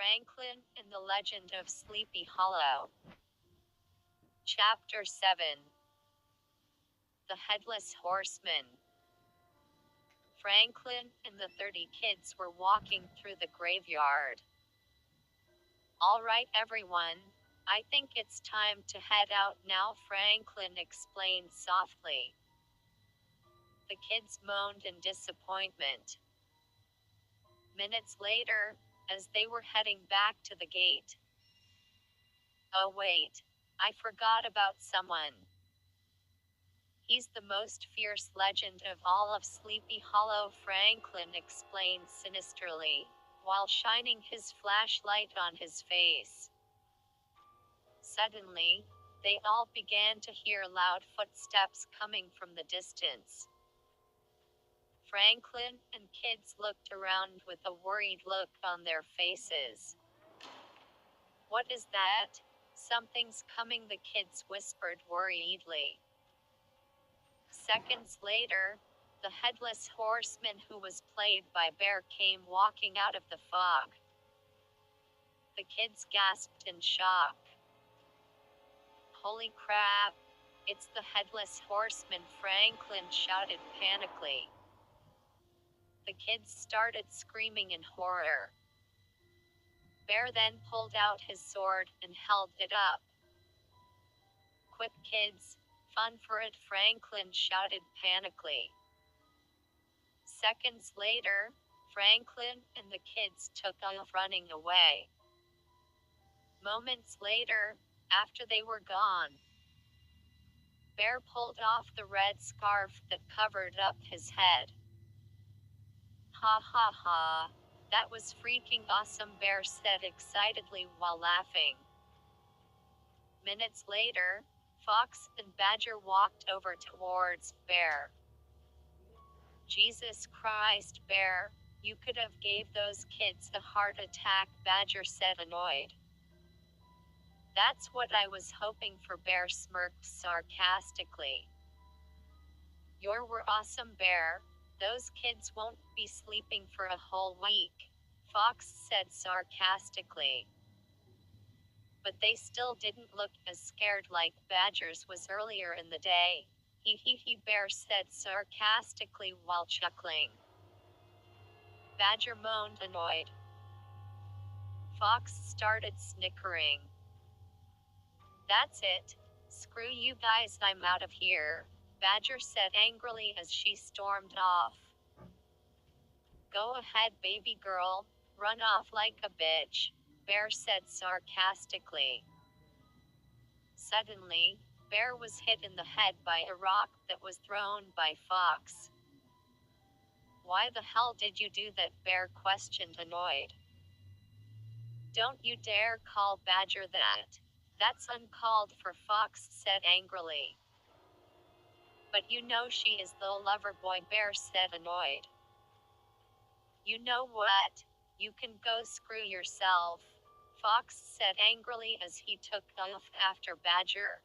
Franklin and the Legend of Sleepy Hollow. Chapter 7. The Headless Horseman. Franklin and the 30 kids were walking through the graveyard. "All right, everyone. I think it's time to head out now," Franklin explained softly. The kids moaned in disappointment. Minutes later, as they were heading back to the gate. "Oh wait. I forgot about someone. He's the most fierce legend of all of Sleepy Hollow," Franklin explained sinisterly, while shining his flashlight on his face. Suddenly, they all began to hear loud footsteps coming from the distance. Franklin and kids looked around with a worried look on their faces. "What is that? Something's coming," the kids whispered worriedly. Seconds later, the headless horseman who was played by Bear came walking out of the fog. The kids gasped in shock. "Holy crap! It's the headless horseman," Franklin shouted panically. The kids started screaming in horror. Bear then pulled out his sword and held it up. "Quick, kids! Fun for it," Franklin shouted panically. Seconds later, Franklin and the kids took off running away. Moments later, after they were gone, Bear pulled off the red scarf that covered up his head. "Ha ha ha! That was freaking awesome," Bear said excitedly while laughing. Minutes later, Fox and Badger walked over towards Bear. "Jesus Christ, Bear, you could have gave those kids a heart attack," Badger said annoyed. "That's what I was hoping for," Bear smirked sarcastically. "You were awesome, Bear. Those kids won't be sleeping for a whole week," Fox said sarcastically. "But they still didn't look as scared like Badger's was earlier in the day," Bear said sarcastically while chuckling. Badger moaned annoyed. Fox started snickering. "That's it. Screw you guys, I'm out of here," Badger said angrily as she stormed off. "Go ahead, baby girl. Run off like a bitch," Bear said sarcastically. Suddenly, Bear was hit in the head by a rock that was thrown by Fox. "Why the hell did you do that?" Bear questioned annoyed. "Don't you dare call Badger that. That's uncalled for," Fox said angrily. "But you know she is the lover boy," Bear said annoyed. "You know what? You can go screw yourself," Fox said angrily as he took off after Badger.